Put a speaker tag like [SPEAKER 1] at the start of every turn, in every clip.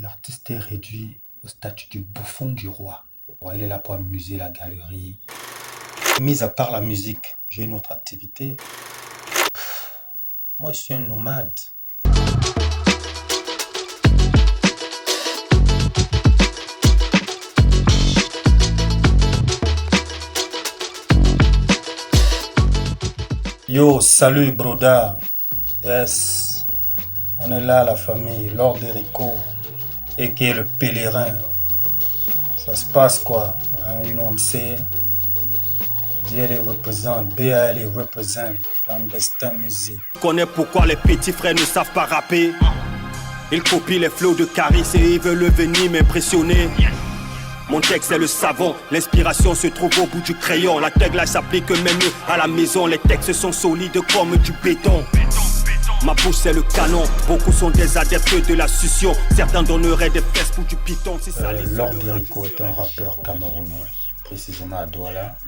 [SPEAKER 1] L'artiste est réduit au statut du bouffon du roi. Il est là pour amuser la galerie. Mis à part la musique, j'ai une autre activité. Moi, je suis un nomade. Yo, salut broda. Yes, on est là la famille, Lord Erico, et qui est le pèlerin. Ça se passe quoi, hein, you know what I'm saying? DLA represent, BAL represent, clandestin musique.
[SPEAKER 2] Connais pourquoi les petits frères ne savent pas rapper. Ils copient les flows de Caris et ils veulent venir m'impressionner. Mon texte est le savon, l'inspiration se trouve au bout du crayon. La tagline s'applique même à la maison, les textes sont solides comme du béton. Ma bouche c'est le canon, beaucoup sont des adeptes de la succion. Certains donneraient des fesses pour du python. Si ça
[SPEAKER 1] Lord Erico est un rappeur camerounais, précisément à Douala,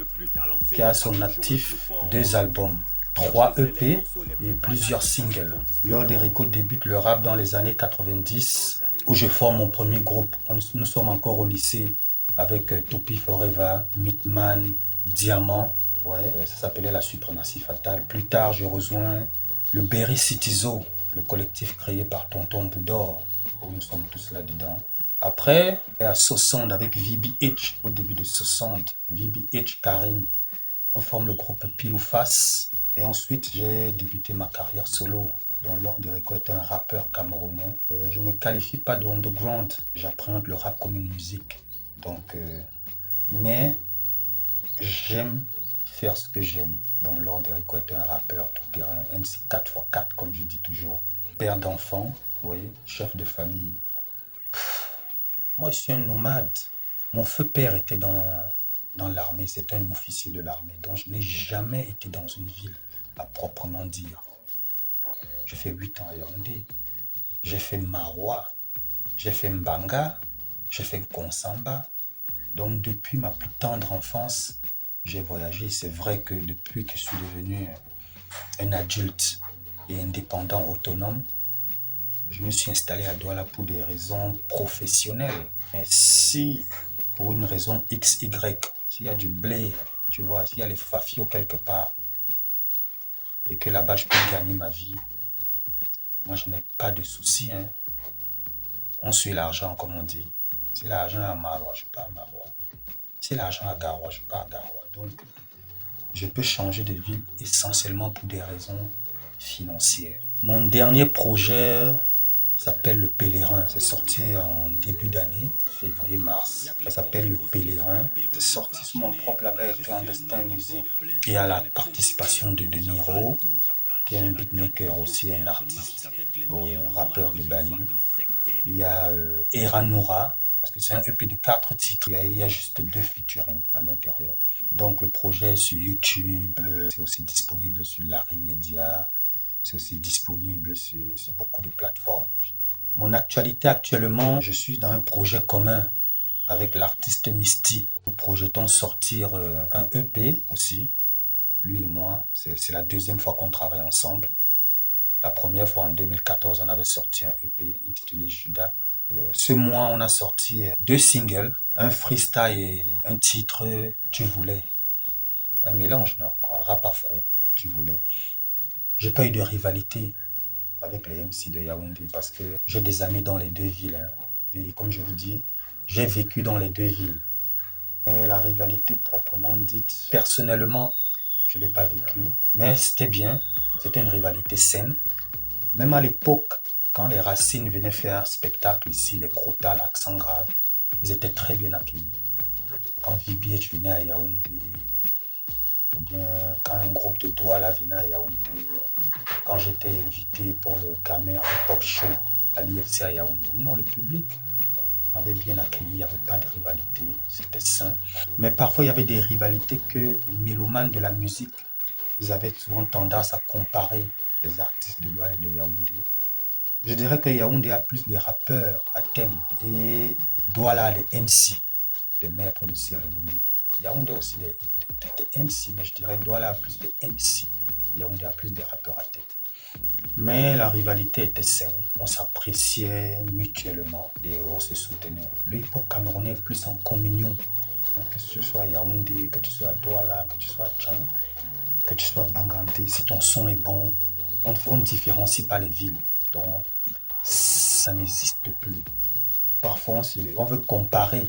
[SPEAKER 1] qui a à son actif 2 albums, 3 EP et plusieurs singles. Lord Erico débute le rap dans les années 90, où je forme mon premier groupe. Nous sommes encore au lycée avec Topi Forever, Mythman, Diamant. Ouais, ça s'appelait La Suprématie Fatale. Plus tard, je rejoins le Berry City Zoo, le collectif créé par Tonton Boudor, où nous sommes tous là-dedans. Après, à Sossonde avec VBH, au début de Sossonde, VBH Karim, on forme le groupe Pile ou Face. Et ensuite, j'ai débuté ma carrière solo, dont Lord Erico est un rappeur camerounais. Je ne me qualifie pas de underground, j'appréhende le rap comme une musique. Donc, mais j'aime faire ce que j'aime. Donc Lord Erico est un rappeur tout-terrain, MC 4x4 comme je dis toujours. Père d'enfant, oui, chef de famille. Moi je suis un nomade. Mon feu père était dans l'armée, c'est un officier de l'armée. Donc je n'ai jamais été dans une ville à proprement dire. J'ai fait 8 ans à Yaoundé. J'ai fait Maroua, j'ai fait Mbanga, j'ai fait Konsamba. Donc depuis ma plus tendre enfance, j'ai voyagé. C'est vrai que depuis que je suis devenu un adulte et indépendant, autonome, je me suis installé à Douala pour des raisons professionnelles. Mais si, pour une raison X, Y, s'il y a du blé, tu vois, s'il y a les fafios quelque part, et que là-bas je peux gagner ma vie, moi je n'ai pas de soucis. Hein. On suit l'argent, comme on dit. Si l'argent est à Maroua, je ne suis pas à Maroua. Si l'argent à Garoua, je ne suis pas à Garoua. Donc, je peux changer de ville essentiellement pour des raisons financières. Mon dernier projet s'appelle Le Pèlerin. C'est sorti en début d'année, février-mars. Ça s'appelle Le Pèlerin. C'est sorti sur mon propre label Clandestin Music. Il y a la participation de Niro, qui est un beatmaker aussi, un artiste, un rappeur de Bali. Il y a Era Noura, parce que c'est un EP de 4 titres. Il y a juste 2 featuring à l'intérieur. Donc le projet est sur YouTube, c'est aussi disponible sur Larry Media, c'est aussi disponible sur beaucoup de plateformes. Mon actualité actuellement, je suis dans un projet commun avec l'artiste Misty. Nous projetons sortir un EP aussi, lui et moi. C'est la 2e fois qu'on travaille ensemble. La première fois en 2014, on avait sorti un EP intitulé Judas. Ce mois, on a sorti 2 singles, un freestyle et un titre Tu voulais. Un mélange, non, quoi, rap afro, Tu voulais. J'ai pas eu de rivalité avec les MC de Yaoundé parce que j'ai des amis dans les 2 villes. Hein. Et comme je vous dis, j'ai vécu dans les 2 villes. Et la rivalité proprement dite, personnellement, je ne l'ai pas vécue. Mais c'était bien, c'était une rivalité saine. Même à l'époque, quand les Racines venaient faire spectacle ici, les Crotal, Accent Grave, ils étaient très bien accueillis. Quand VBH venait à Yaoundé, ou bien quand un groupe de Douala venait à Yaoundé, quand j'étais invité pour le Camer Pop Show à l'IFC à Yaoundé, non, le public m'avait bien accueilli, il n'y avait pas de rivalité, c'était sain. Mais parfois, il y avait des rivalités que les mélomanes de la musique, ils avaient souvent tendance à comparer les artistes de Douala et de Yaoundé. Je dirais que Yaoundé a plus de rappeurs à thème et Douala a des MC, des maîtres de cérémonie. Yaoundé a aussi des MC, mais je dirais Douala a plus de MC. Yaoundé a plus de rappeurs à thème. Mais la rivalité était saine, on s'appréciait mutuellement et on se soutenait. Le hip-hop camerounais est plus en communion. Que tu sois à Yaoundé, que tu sois à Douala, que tu sois à Tchang, que tu sois à Banganté, si ton son est bon, on ne différencie pas les villes. Donc, ça n'existe plus. Parfois, on veut comparer,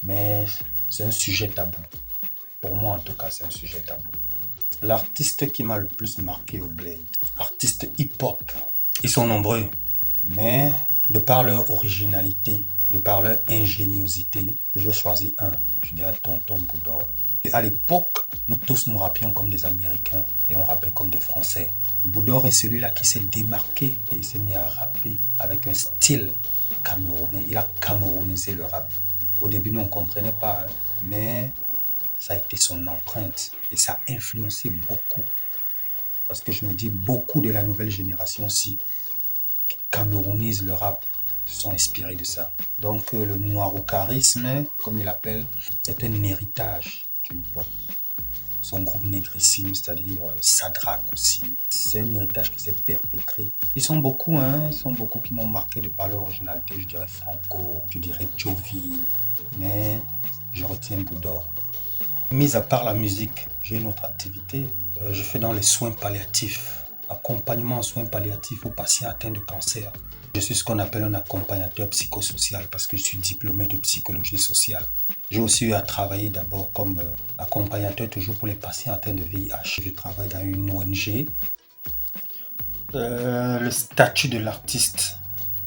[SPEAKER 1] mais c'est un sujet tabou. Pour moi, en tout cas, c'est un sujet tabou. L'artiste qui m'a le plus marqué au Bled, artiste hip-hop, ils sont nombreux, mais de par leur originalité, de par leur ingéniosité, je vais choisir un, je dirais Tonton Boudor. Et à l'époque, nous tous nous rappions comme des Américains et on rappait comme des Français. Boudor est celui-là qui s'est démarqué et il s'est mis à rapper avec un style camerounais. Il a camerounisé le rap. Au début, nous on ne comprenait pas, mais ça a été son empreinte et ça a influencé beaucoup. Parce que je me dis, beaucoup de la nouvelle génération aussi qui camerounise le rap se sont inspirés de ça. Donc le noirocarisme, comme il l'appelle, est un héritage du hip-hop. Son groupe Négrissime, c'est-à-dire Sadrak aussi, c'est un héritage qui s'est perpétré. Ils sont beaucoup qui m'ont marqué de par leur originalité. Je dirais Franco, je dirais Jovi, mais je retiens Boudor. Mis à part la musique, j'ai une autre activité. Je fais dans les soins palliatifs, accompagnement en soins palliatifs aux patients atteints de cancer. Je suis ce qu'on appelle un accompagnateur psychosocial parce que je suis diplômé de psychologie sociale. J'ai aussi eu à travailler d'abord comme accompagnateur toujours pour les patients atteints de VIH. Je travaille dans une ONG. Le statut de l'artiste.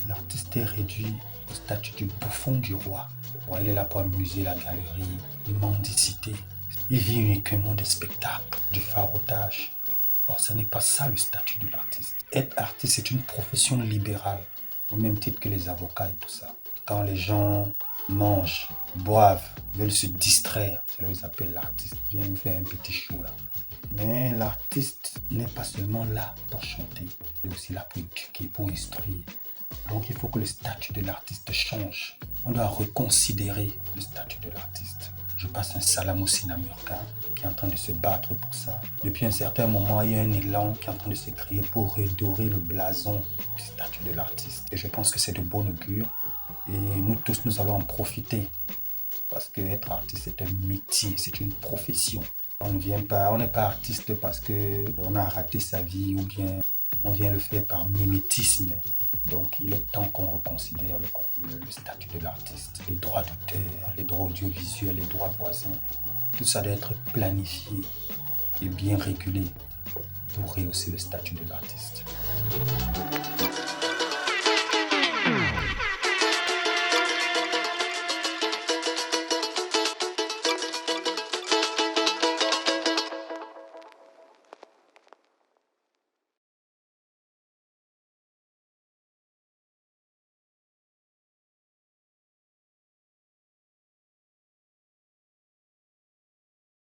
[SPEAKER 1] L'artiste est réduit au statut du bouffon du roi. Bon, il est là pour amuser la galerie, mendicité. Il vit uniquement des spectacles, du farotage. Or, ce n'est pas ça le statut de l'artiste. Être artiste, c'est une profession libérale, au même titre que les avocats et tout ça. Quand les gens mangent, boivent, veulent se distraire, c'est là qu'ils appellent l'artiste. Je viens vous faire un petit show là. Mais l'artiste n'est pas seulement là pour chanter, il est aussi là pour éduquer, pour instruire. Donc il faut que le statut de l'artiste change. On doit reconsidérer le statut de l'artiste. Je passe un salam au Sinamurka qui est en train de se battre pour ça. Depuis un certain moment, il y a un élan qui est en train de se créer pour redorer le blason du statut de l'artiste. Et je pense que c'est de bon augure. Et nous tous, nous allons en profiter. Parce qu'être artiste, c'est un métier, c'est une profession. On n'est pas artiste parce qu'on a raté sa vie ou bien on vient le faire par mimétisme. Donc il est temps qu'on reconsidère le statut de l'artiste. Les droits d'auteur, les droits audiovisuels, les droits voisins, tout ça doit être planifié et bien régulé pour rehausser le statut de l'artiste.